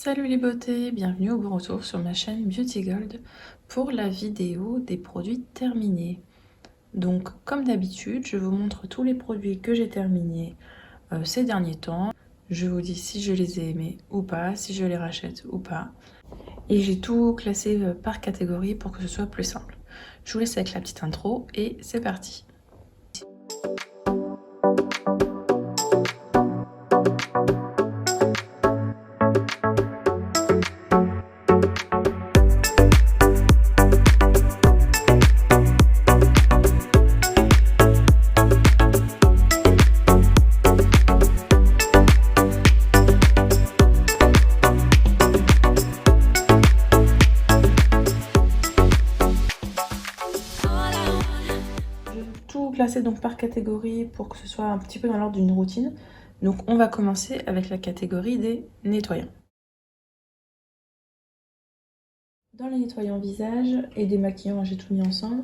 Salut les beautés, bienvenue au bon retour sur ma chaîne Beauty Gold pour la vidéo des produits terminés. Donc comme d'habitude, je vous montre tous les produits que j'ai terminés ces derniers temps. Je vous dis si je les ai aimés ou pas, si je les rachète ou pas. Et j'ai tout classé par catégorie pour que ce soit plus simple. Je vous laisse avec la petite intro et c'est parti. Tout classé donc par catégorie pour que ce soit un petit peu dans l'ordre d'une routine. Donc on va commencer avec la catégorie des nettoyants. Dans les nettoyants visage et démaquillants, j'ai tout mis ensemble.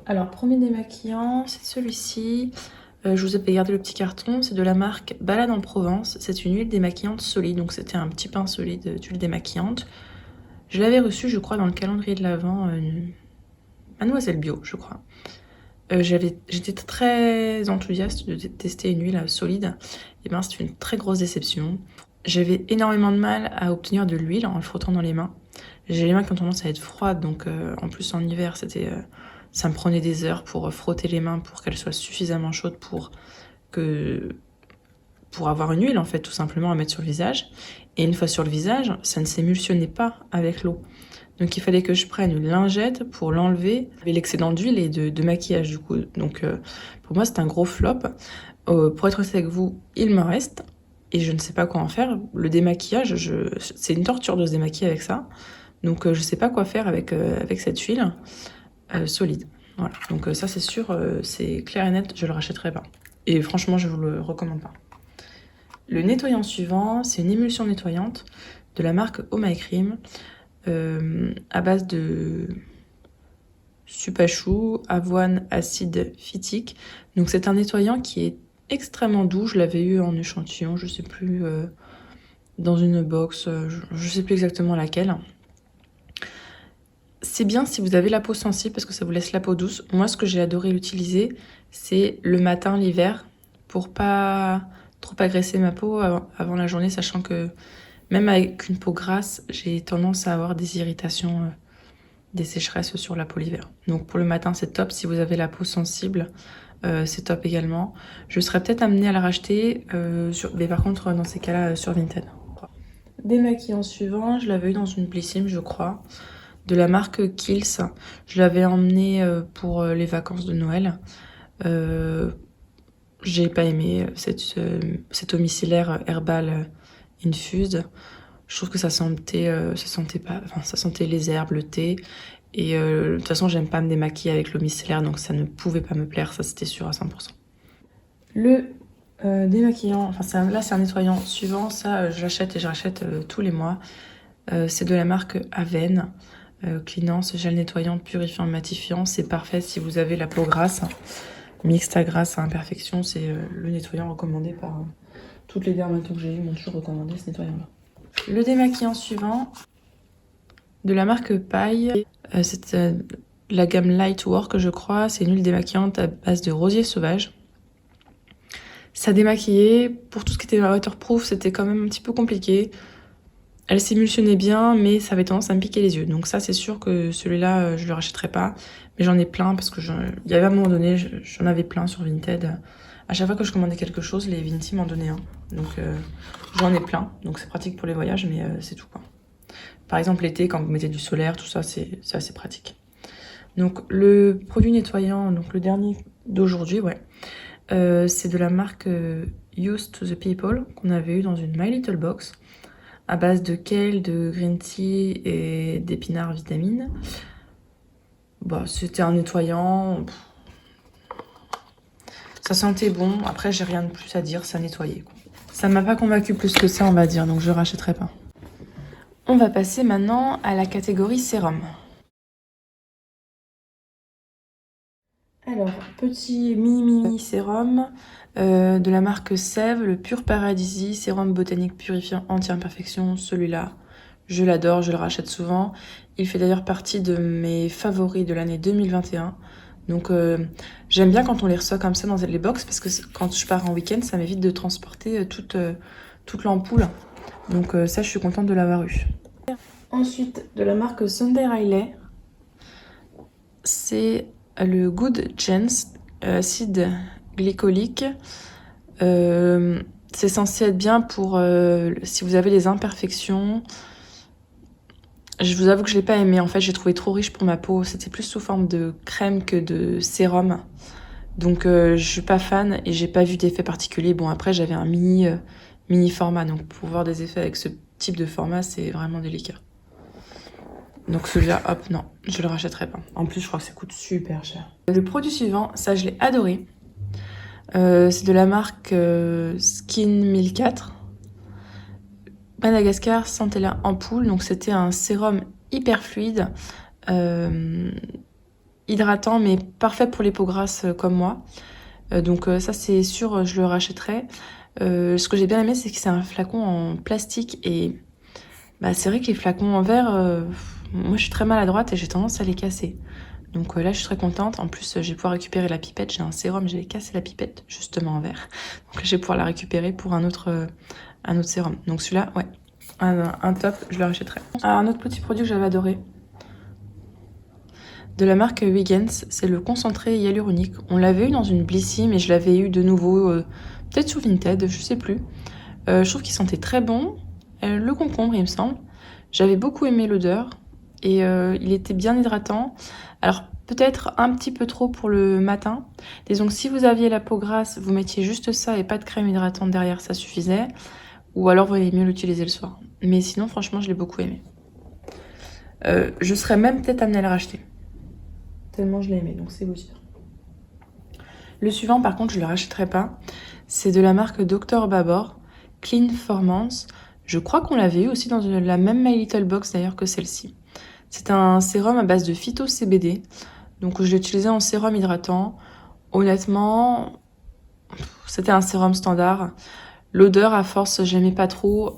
Alors premier démaquillant, c'est celui-ci. Je vous ai gardé le petit carton, c'est de la marque Balade en Provence. C'est une huile démaquillante solide, donc c'était un petit pain solide d'huile démaquillante. Je l'avais reçu, je crois, dans le calendrier de l'Avent, Mademoiselle Bio, je crois. J'étais très enthousiaste de tester une huile solide. Et bien c'est une très grosse déception. J'avais énormément de mal à obtenir de l'huile en le frottant dans les mains. J'ai les mains qui ont tendance à être froides, donc en plus en hiver, ça me prenait des heures pour frotter les mains pour qu'elles soient suffisamment chaudes pour avoir une huile en fait, tout simplement à mettre sur le visage. Et une fois sur le visage, ça ne s'émulsionnait pas avec l'eau. Donc il fallait que je prenne une lingette pour l'enlever, l'excédent d'huile et de maquillage du coup. Donc pour moi c'est un gros flop. Pour être honnête avec vous, il me reste et je ne sais pas quoi en faire. Le démaquillage, c'est une torture de se démaquiller avec ça. Donc je sais pas quoi faire avec cette huile solide. Voilà. Donc ça c'est sûr, c'est clair et net, je le rachèterai pas. Et franchement je vous le recommande pas. Le nettoyant suivant, c'est une émulsion nettoyante de la marque Oh My Cream. À base de supachou, avoine, acide phytique. Donc c'est un nettoyant qui est extrêmement doux. Je l'avais eu en échantillon, je sais plus, dans une box, je sais plus exactement laquelle. C'est bien si vous avez la peau sensible parce que ça vous laisse la peau douce. Moi, ce que j'ai adoré l'utiliser, c'est le matin, l'hiver, pour pas trop agresser ma peau avant la journée, sachant que même avec une peau grasse, j'ai tendance à avoir des irritations, des sécheresses sur la peau l'hiver. Donc pour le matin, c'est top. Si vous avez la peau sensible, c'est top également. Je serais peut-être amenée à la racheter, mais par contre, dans ces cas-là, sur Vinted. Démaquillant suivant, je l'avais eu dans une Blissim, je crois, de la marque Kiehl's. Je l'avais emmené pour les vacances de Noël. J'ai pas aimé cet homicylaire herbal infused. Je trouve que ça sentait pas, enfin ça sentait les herbes, le thé. Et de toute façon, j'aime pas me démaquiller avec l'eau micellaire, donc ça ne pouvait pas me plaire, ça c'était sûr à 100%. Le démaquillant, enfin là c'est un nettoyant suivant, ça je l'achète et je rachète tous les mois. C'est de la marque Aven. Cleanance, gel nettoyant, purifiant, matifiant. C'est parfait si vous avez la peau grasse, mixte à grasse à imperfection. C'est le nettoyant recommandé par toutes les dermatologues que j'ai eues m'ont toujours recommandé ce nettoyant-là. Le démaquillant suivant, de la marque Paille, c'est la gamme Light Work, je crois. C'est une huile démaquillante à base de rosier sauvage. Ça démaquillait. Pour tout ce qui était waterproof, c'était quand même un petit peu compliqué. Elle s'émulsionnait bien, mais ça avait tendance à me piquer les yeux. Donc ça, c'est sûr que celui-là, je le rachèterai pas. Mais j'en ai plein parce que il y avait à un moment donné, j'en avais plein sur Vinted. À chaque fois que je commandais quelque chose, les Vinti m'en donnaient un. Donc j'en ai plein. Donc c'est pratique pour les voyages, mais c'est tout quoi. Par exemple, l'été, quand vous mettez du solaire, tout ça, c'est assez pratique. Donc le produit nettoyant, donc le dernier d'aujourd'hui, ouais. C'est de la marque Used to the People qu'on avait eu dans une My Little Box à base de kale, de green tea et d'épinards vitamines. Bah, c'était un nettoyant. Ça sentait bon. Après, j'ai rien de plus à dire, ça nettoyait, quoi. Ça m'a pas convaincu plus que ça, on va dire, donc je rachèterai pas. On va passer maintenant à la catégorie sérum. Alors, petit mini sérum de la marque Sève, le Pur Paradisi, sérum botanique purifiant anti-imperfection. Celui-là, Je l'adore, je le rachète souvent. Il fait d'ailleurs partie de mes favoris de l'année 2021. Donc j'aime bien quand on les reçoit comme ça dans les box parce que quand je pars en week-end, ça m'évite de transporter toute l'ampoule. Donc ça, je suis contente de l'avoir eu. Ensuite, de la marque Sunday Riley, c'est le Good Chance acide glycolique. C'est censé être bien pour si vous avez des imperfections. Je vous avoue que je l'ai pas aimé. En fait, j'ai trouvé trop riche pour ma peau. C'était plus sous forme de crème que de sérum. Donc, je suis pas fan et j'ai pas vu d'effet particulier. Bon, après, j'avais un mini format. Donc, pour voir des effets avec ce type de format, c'est vraiment délicat. Donc, celui-là, hop, non, je le rachèterai pas. En plus, je crois que ça coûte super cher. Le produit suivant, ça, je l'ai adoré. C'est de la marque Skin 1004. Madagascar Centella Ampoule, donc c'était un sérum hyper fluide, hydratant mais parfait pour les peaux grasses comme moi. Donc ça c'est sûr, je le rachèterai. Ce que j'ai bien aimé, c'est que c'est un flacon en plastique et bah, c'est vrai que les flacons en verre, moi je suis très maladroite et j'ai tendance à les casser. Donc là je suis très contente. En plus je vais pouvoir récupérer la pipette. J'ai un sérum, j'avais cassé la pipette justement en verre. Donc là je vais pouvoir la récupérer pour un autre sérum. Donc celui-là, ouais. Un top, je le rachèterai. Un autre petit produit que j'avais adoré, de la marque Wiggins, c'est le concentré hyaluronique. On l'avait eu dans une Blissy, mais je l'avais eu de nouveau, peut-être sur Vinted, je sais plus. Je trouve qu'il sentait très bon, le concombre il me semble. J'avais beaucoup aimé l'odeur, et il était bien hydratant. Alors peut-être un petit peu trop pour le matin. Disons que si vous aviez la peau grasse, vous mettiez juste ça et pas de crème hydratante derrière, ça suffisait. Ou alors vous allez mieux l'utiliser le soir. Mais sinon, franchement, je l'ai beaucoup aimé. Je serais même peut-être amenée à le racheter. Tellement je l'ai aimé, donc c'est vous dire. Le suivant, par contre, je ne le rachèterai pas. C'est de la marque Dr Babor, Clean Formance. Je crois qu'on l'avait eu aussi dans la même My Little Box d'ailleurs que celle-ci. C'est un sérum à base de phyto-CBD. Donc je l'ai utilisé en sérum hydratant. Honnêtement, c'était un sérum standard. L'odeur, à force, j'aimais pas trop.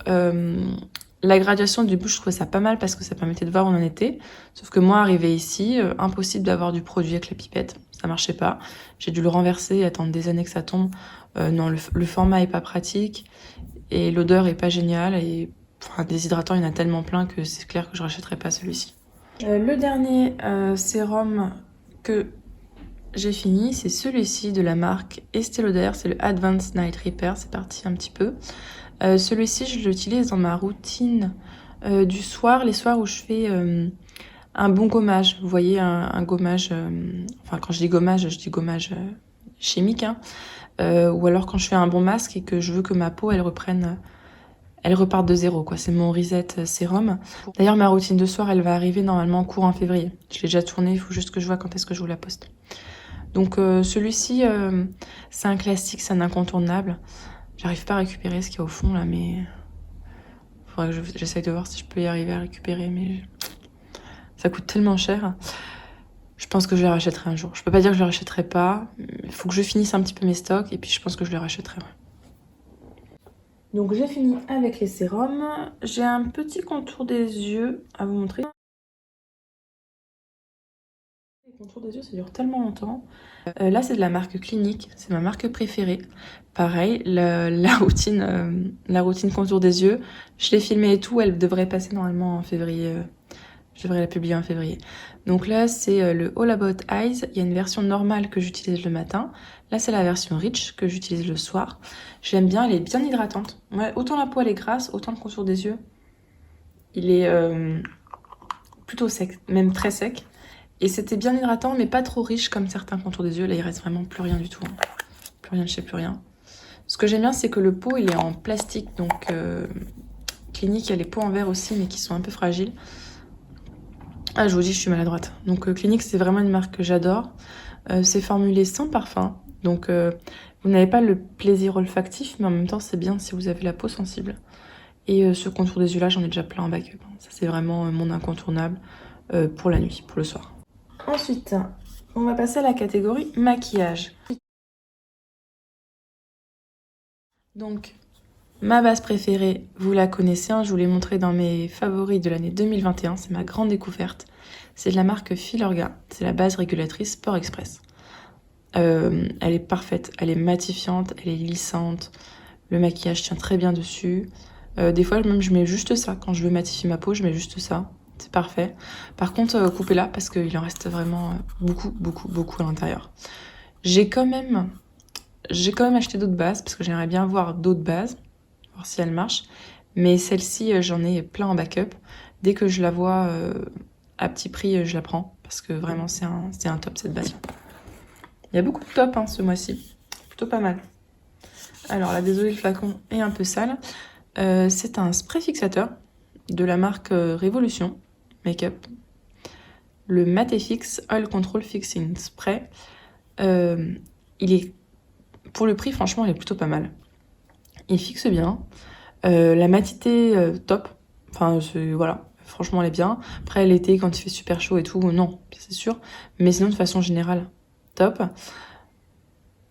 La graduation du bouche, je trouvais ça pas mal parce que ça permettait de voir où on en était. Sauf que moi, arrivé ici, impossible d'avoir du produit avec la pipette. Ça marchait pas. J'ai dû le renverser et attendre des années que ça tombe. Non, le format est pas pratique et l'odeur est pas géniale. Et enfin, des hydratants, il y en a tellement plein que c'est clair que je rachèterai pas celui-ci. Le dernier sérum que j'ai fini, c'est celui-ci de la marque Estée Lauder, c'est le Advanced Night Repair, c'est parti un petit peu. Celui-ci, je l'utilise dans ma routine du soir, les soirs où je fais un bon gommage. Vous voyez, un gommage, enfin quand je dis gommage chimique, hein, ou alors quand je fais un bon masque et que je veux que ma peau, elle reparte de zéro, quoi. C'est mon reset sérum. D'ailleurs, ma routine de soir, elle va arriver normalement courant février. Je l'ai déjà tournée, il faut juste que je vois quand est-ce que je vous la poste. Donc celui-ci, c'est un classique, c'est un incontournable. J'arrive pas à récupérer ce qu'il y a au fond là, mais faudrait que j'essaye de voir si je peux y arriver à récupérer, mais ça coûte tellement cher. Je pense que je les rachèterai un jour. Je peux pas dire que je les rachèterai pas. Il faut que je finisse un petit peu mes stocks et puis je pense que je les rachèterai. Ouais. Donc j'ai fini avec les sérums. J'ai un petit contour des yeux à vous montrer. Le contour des yeux, ça dure tellement longtemps. Là, c'est de la marque Clinique. C'est ma marque préférée. Pareil, la routine contour des yeux, je l'ai filmée et tout. Elle devrait passer normalement en février. Je devrais la publier en février. Donc là, c'est le All About Eyes. Il y a une version normale que j'utilise le matin. Là, c'est la version Rich que j'utilise le soir. Je l'aime bien, elle est bien hydratante. Ouais, autant la peau, elle est grasse, autant le contour des yeux, il est plutôt sec, même très sec. Et c'était bien hydratant, mais pas trop riche comme certains contours des yeux. Là, il reste vraiment plus rien du tout. Hein. Plus rien de chez plus rien. Ce que j'aime bien, c'est que le pot, il est en plastique. Donc, Clinique, il y a les pots en verre aussi, mais qui sont un peu fragiles. Ah, je vous dis, je suis maladroite. Donc, Clinique, c'est vraiment une marque que j'adore. C'est formulé sans parfum. Donc, vous n'avez pas le plaisir olfactif, mais en même temps, c'est bien si vous avez la peau sensible. Et ce contour des yeux-là, j'en ai déjà plein en backup. Ça, c'est vraiment mon incontournable pour la nuit, pour le soir. Ensuite, on va passer à la catégorie maquillage. Donc, Ma base préférée, vous la connaissez, hein, je vous l'ai montrée dans mes favoris de l'année 2021, c'est ma grande découverte. C'est de la marque Filorga, c'est la base régulatrice Sport Express. Elle est parfaite, elle est matifiante, elle est lissante, le maquillage tient très bien dessus. Des fois même je mets juste ça, quand je veux matifier ma peau je mets juste ça, c'est parfait. Par contre coupez-la parce qu'il en reste vraiment beaucoup à l'intérieur. J'ai quand même acheté d'autres bases parce que j'aimerais bien voir d'autres bases, voir si elles marchent. Mais celle-ci, j'en ai plein en backup. Dès que je la vois à petit prix, je la prends parce que vraiment c'est un top cette base. Il y a beaucoup de top hein, ce mois-ci, plutôt pas mal. Alors là, désolé, le flacon est un peu sale. C'est un spray fixateur de la marque Révolution Makeup. Le Matefix Oil Control Fixing Spray. Il est, pour le prix, franchement, il est plutôt pas mal. Il fixe bien. La matité, top. Enfin, voilà. Franchement, elle est bien. Après, l'été, quand il fait super chaud et tout, non, c'est sûr. Mais sinon, de façon générale, top.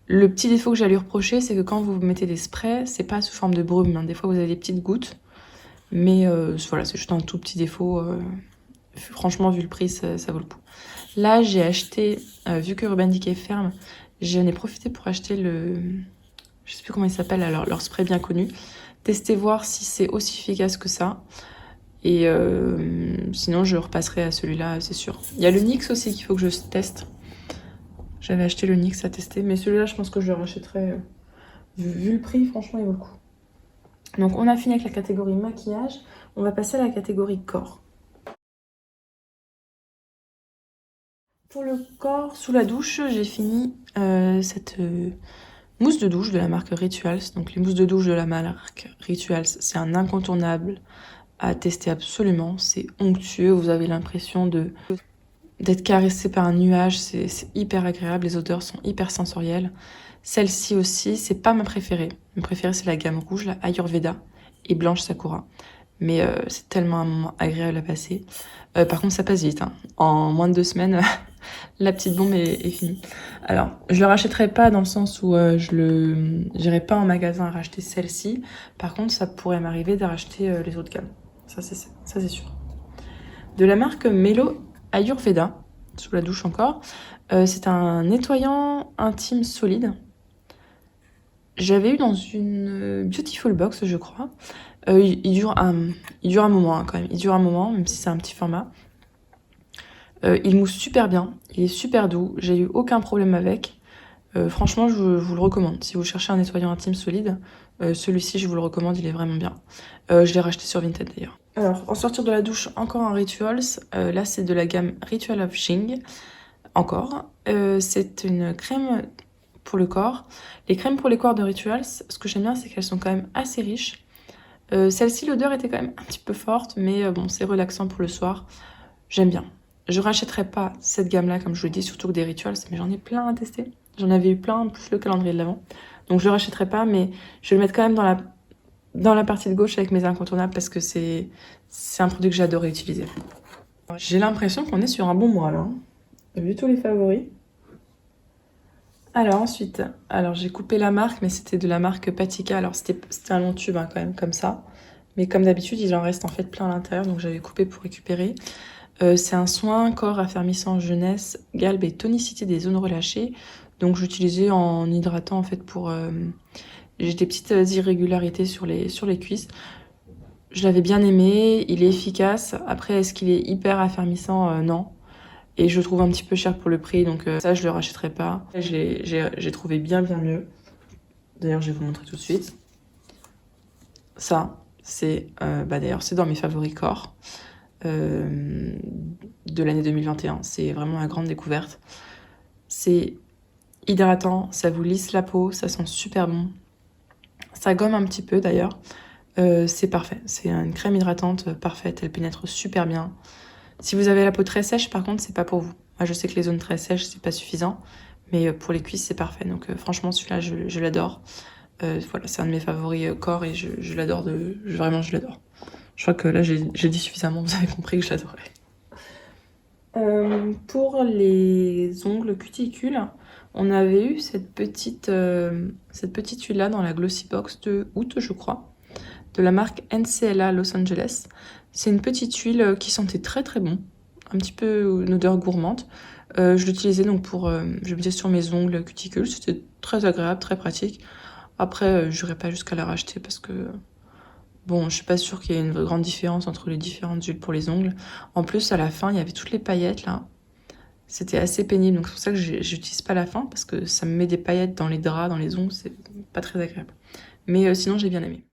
Le petit défaut que j'ai à lui reprocher, c'est que quand vous mettez des sprays, c'est pas sous forme de brume. Hein. Des fois, vous avez des petites gouttes. Mais voilà, c'est juste un tout petit défaut. Franchement, vu le prix, ça vaut le coup. Là, j'ai acheté, vu que Urban Decay ferme, j'en ai profité pour acheter je sais plus comment il s'appelle, alors leur spray bien connu. Tester, voir si c'est aussi efficace que ça. Et sinon, je repasserai à celui-là, c'est sûr. Il y a le NYX aussi qu'il faut que je teste. J'avais acheté le NYX à tester, mais celui-là, je pense que je le rachèterai. Vu le prix, franchement, il vaut le coup. Donc, on a fini avec la catégorie maquillage. On va passer à la catégorie corps. Pour le corps, sous la douche, j'ai fini cette mousse de douche de la marque Rituals. Donc, les mousses de douche de la marque Rituals, c'est un incontournable à tester absolument. C'est onctueux, vous avez l'impression d'être caressé par un nuage, c'est hyper agréable, les odeurs sont hyper sensorielles. Celle-ci aussi, c'est pas ma préférée. Ma préférée, c'est la gamme rouge, la Ayurveda et Blanche Sakura. Mais c'est tellement un moment agréable à passer. Par contre, ça passe vite. Hein. En moins de 2 semaines, la petite bombe est finie. Alors, je le rachèterai pas dans le sens où j'irai pas en magasin à racheter celle-ci. Par contre, ça pourrait m'arriver de racheter les autres gammes. Ça, c'est sûr. De la marque Melo Ayurveda, sous la douche encore. C'est un nettoyant intime solide. J'avais eu dans une Beautiful Box, je crois. Il dure un moment hein, quand même. Il dure un moment, même si c'est un petit format. Il mousse super bien. Il est super doux. J'ai eu aucun problème avec. Franchement, je vous le recommande. Si vous cherchez un nettoyant intime solide, celui-ci, je vous le recommande. Il est vraiment bien. Je l'ai racheté sur Vinted d'ailleurs. Alors, en sortir de la douche, encore un Rituals. Là, c'est de la gamme Ritual of Jing. Encore. C'est une crème pour le corps. Les crèmes pour les corps de Rituals, ce que j'aime bien, c'est qu'elles sont quand même assez riches. Celle-ci, l'odeur était quand même un petit peu forte, mais bon, c'est relaxant pour le soir. J'aime bien. Je rachèterai pas cette gamme-là, comme je vous l'ai dit, surtout que des Rituals, mais j'en ai plein à tester. J'en avais eu plein, plus le calendrier de l'avant. Donc je le rachèterai pas, mais je vais le mettre quand même dans la partie de gauche avec mes incontournables parce que c'est un produit que j'adorais utiliser. J'ai l'impression qu'on est sur un bon mois là. Hein. Vu tous les favoris. Alors ensuite, j'ai coupé la marque, mais c'était de la marque Patika. Alors c'était un long tube hein, quand même, comme ça. Mais comme d'habitude, il en reste en fait plein à l'intérieur, donc j'avais coupé pour récupérer. C'est un soin corps affermissant jeunesse, galbe et tonicité des zones relâchées. Donc j'utilisais en hydratant en fait pour... j'ai des petites irrégularités sur les cuisses. Je l'avais bien aimé, il est efficace. Après, est-ce qu'il est hyper affermissant? Non. Et je le trouve un petit peu cher pour le prix, donc ça, je le rachèterai pas. J'ai trouvé bien mieux. D'ailleurs, je vais vous montrer tout de suite. Ça, c'est d'ailleurs, c'est dans mes favoris corps de l'année 2021. C'est vraiment la grande découverte. C'est hydratant, ça vous lisse la peau, ça sent super bon. Ça gomme un petit peu d'ailleurs. C'est parfait. C'est une crème hydratante parfaite, elle pénètre super bien. Si vous avez la peau très sèche, par contre, c'est pas pour vous. Moi, je sais que les zones très sèches, c'est pas suffisant, mais pour les cuisses, c'est parfait. Donc, franchement, celui-là, je l'adore. Voilà, c'est un de mes favoris corps et je l'adore. Vraiment, je l'adore. Je crois que là, j'ai dit suffisamment, vous avez compris que je l'adorais. Pour les ongles cuticules, on avait eu cette petite huile-là dans la Glossy Box de août, je crois. de la marque NCLA Los Angeles. C'est une petite huile qui sentait très très bon, un petit peu une odeur gourmande. Je l'utilisais donc pour, je mettais sur mes ongles cuticules, c'était très agréable, très pratique. Après, j'irai pas jusqu'à la racheter parce que, bon, je suis pas sûre qu'il y ait une grande différence entre les différentes huiles pour les ongles. En plus, à la fin, il y avait toutes les paillettes là. C'était assez pénible, donc c'est pour ça que j'utilise pas la fin, parce que ça me met des paillettes dans les draps, dans les ongles, c'est pas très agréable. Mais sinon, j'ai bien aimé.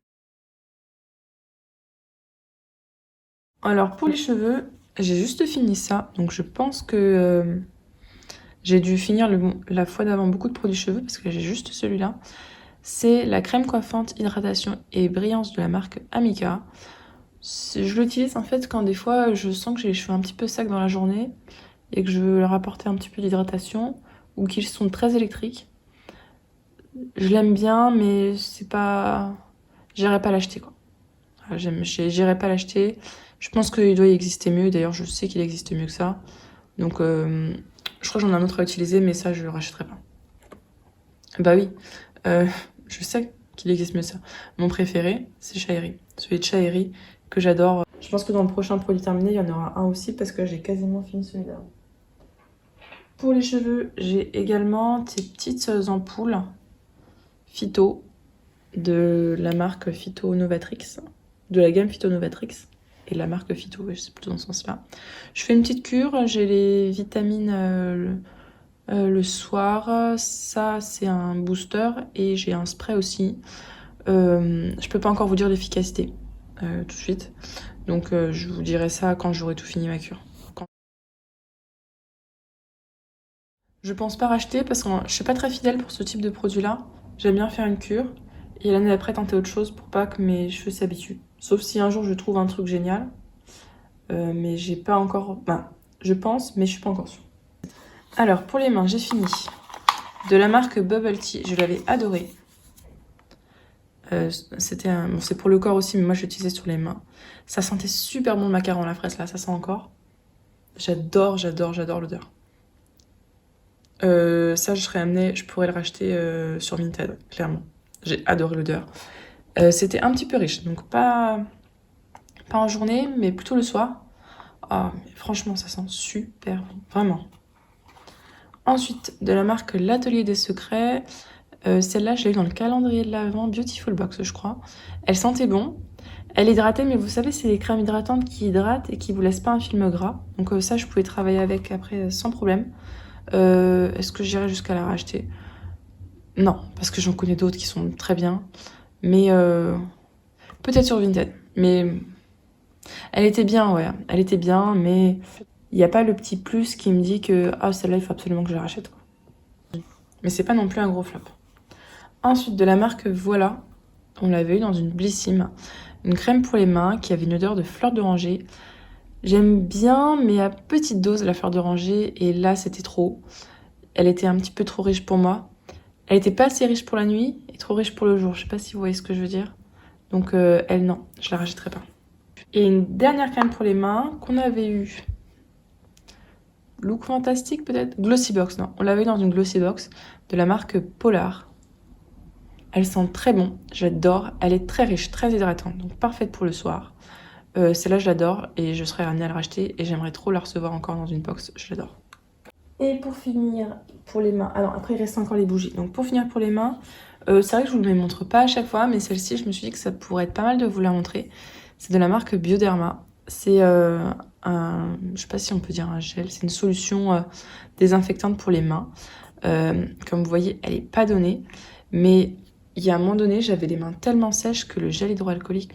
Alors, pour les cheveux, j'ai juste fini ça, donc je pense que j'ai dû finir la fois d'avant beaucoup de produits cheveux, parce que j'ai juste celui-là. C'est la crème coiffante, hydratation et brillance de la marque Amica. Je l'utilise en fait quand des fois je sens que j'ai les cheveux un petit peu secs dans la journée et que je veux leur apporter un petit peu d'hydratation ou qu'ils sont très électriques. Je l'aime bien, mais c'est pas. J'irai pas l'acheter quoi. J'irai pas l'acheter. Je pense qu'il doit y exister mieux. D'ailleurs, je sais qu'il existe mieux que ça. Donc, je crois que j'en ai un autre à utiliser, mais ça, je le rachèterai pas. Bah oui, euh, je sais qu'il existe mieux que ça. Mon préféré, c'est Shaeri. Celui de Shaeri que j'adore. Je pense que dans le prochain produit terminé, il y en aura un aussi parce que j'ai quasiment fini celui-là. Pour les cheveux, j'ai également ces petites ampoules Phyto de la marque Phyto Novatrix, de la gamme Phyto Novatrix et la marque Phyto, c'est plutôt dans ce sens-là. Je fais une petite cure, j'ai les vitamines le soir, ça c'est un booster et j'ai un spray aussi. Je peux pas encore vous dire l'efficacité tout de suite, donc je vous dirai ça quand j'aurai tout fini ma cure. Je pense pas racheter parce que je suis pas très fidèle pour ce type de produit-là. J'aime bien faire une cure et l'année d'après tenter autre chose pour pas que mes cheveux s'habituent. Sauf si un jour je trouve un truc génial. Mais j'ai pas encore. Ben, je pense, mais je suis pas encore sûre. Alors pour les mains, j'ai fini. De la marque Bubble Tea, je l'avais adoré. C'était un. Bon, c'est pour le corps aussi, mais moi je l'utilisais sur les mains. Ça sentait super bon le macaron à la fraise là, ça sent encore. J'adore l'odeur. Ça, je serais amenée, je pourrais le racheter sur Vinted, clairement. J'ai adoré l'odeur. C'était un petit peu riche, donc pas en journée, mais plutôt le soir. Ah, mais franchement, ça sent super bon, vraiment. Ensuite, de la marque L'Atelier des Secrets, celle-là, je l'ai eu dans le calendrier de l'Avent Beautiful Box, je crois. Elle sentait bon. Elle hydratait, mais vous savez, c'est les crèmes hydratantes qui hydratent et qui vous laissent pas un film gras. Donc ça, je pouvais travailler avec après sans problème. Est-ce que j'irai jusqu'à la racheter? Non, parce que j'en connais d'autres qui sont très bien. Mais peut-être sur Vinted. Mais elle était bien, ouais. Elle était bien, mais il n'y a pas le petit plus qui me dit que ah, celle-là, il faut absolument que je la rachète, quoi. Mais c'est pas non plus un gros flop. Ensuite, de la marque Voilà, on l'avait eu dans une Blissim. Une crème pour les mains qui avait une odeur de fleur d'oranger. J'aime bien, mais à petite dose, la fleur d'oranger. Et là, c'était trop. Elle était un petit peu trop riche pour moi. Elle était pas assez riche pour la nuit et trop riche pour le jour. Je sais pas si vous voyez ce que je veux dire. Donc elle, non, je la rachèterai pas. Et une dernière crème pour les mains qu'on avait eu. Look Fantastique peut-être. Glossy Box, non. On l'avait eu dans une Glossy Box de la marque Polar. Elle sent très bon, j'adore. Elle est très riche, très hydratante, donc parfaite pour le soir. Celle-là, je l'adore et je serais amenée à la racheter et j'aimerais trop la recevoir encore dans une box. Je l'adore. Et pour finir, pour les mains. Alors après, il reste encore les bougies. Donc pour finir pour les mains, c'est vrai que je vous les montre pas à chaque fois, mais celle-ci, je me suis dit que ça pourrait être pas mal de vous la montrer. C'est de la marque Bioderma. C'est je sais pas si on peut dire un gel, c'est une solution désinfectante pour les mains. Comme vous voyez, elle est pas donnée, mais il y a un moment donné, j'avais les mains tellement sèches que le gel hydroalcoolique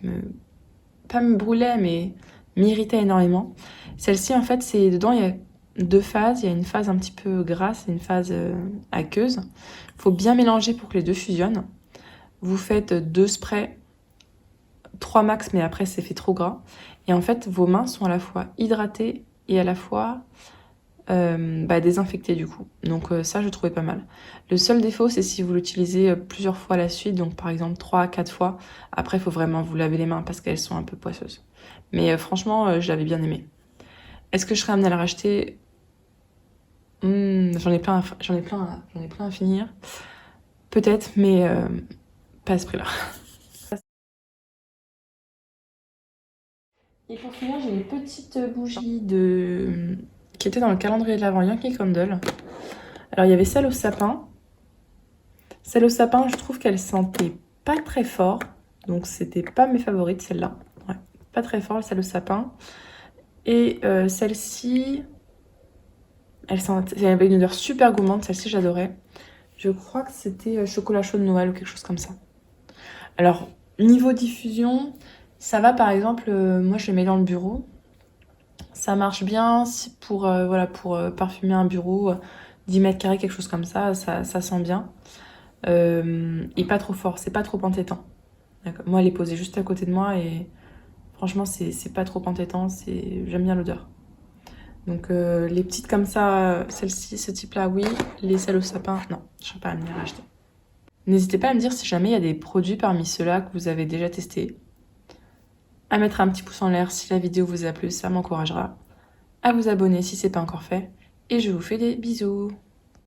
pas me brûlait, mais m'irritait énormément. Celle-ci, en fait, c'est dedans, il y a deux phases. Il y a une phase un petit peu grasse et une phase aqueuse. Il faut bien mélanger pour que les deux fusionnent. Vous faites 2 sprays, 3 max, mais après, c'est fait trop gras. Et en fait, vos mains sont à la fois hydratées et à la fois désinfectées du coup. Donc ça, je trouvais pas mal. Le seul défaut, c'est si vous l'utilisez plusieurs fois à la suite, donc par exemple 3 à 4 fois. Après, il faut vraiment vous laver les mains parce qu'elles sont un peu poisseuses. Mais franchement, je l'avais bien aimé. Est-ce que je serais amenée à la racheter? J'en ai plein à finir. Peut-être, mais pas à ce prix-là. Et pour finir, j'ai une petite bougie qui était dans le calendrier de l'Avent Yankee Candle. Alors, il y avait celle au sapin. Celle au sapin, je trouve qu'elle sentait pas très fort. Donc, c'était pas mes favorites, celle-là. Ouais, pas très fort, celle au sapin. Et celle-ci, elle avait une odeur super gourmande. Celle-ci, j'adorais. Je crois que c'était chocolat chaud de Noël ou quelque chose comme ça. Alors, niveau diffusion, ça va par exemple, moi je le mets dans le bureau. Ça marche bien si pour, voilà, pour parfumer un bureau, 10 mètres carrés, quelque chose comme ça sent bien. Et pas trop fort, c'est pas trop entêtant. Moi, elle est posée juste à côté de moi et franchement, c'est pas trop entêtant, j'aime bien l'odeur. Donc les petites comme ça, celle-ci, ce type-là, oui. Les celles au sapin, non, je ne serais pas amenée à racheter. N'hésitez pas à me dire si jamais il y a des produits parmi ceux-là que vous avez déjà testés. À mettre un petit pouce en l'air si la vidéo vous a plu, ça m'encouragera. À vous abonner si ce n'est pas encore fait. Et je vous fais des bisous.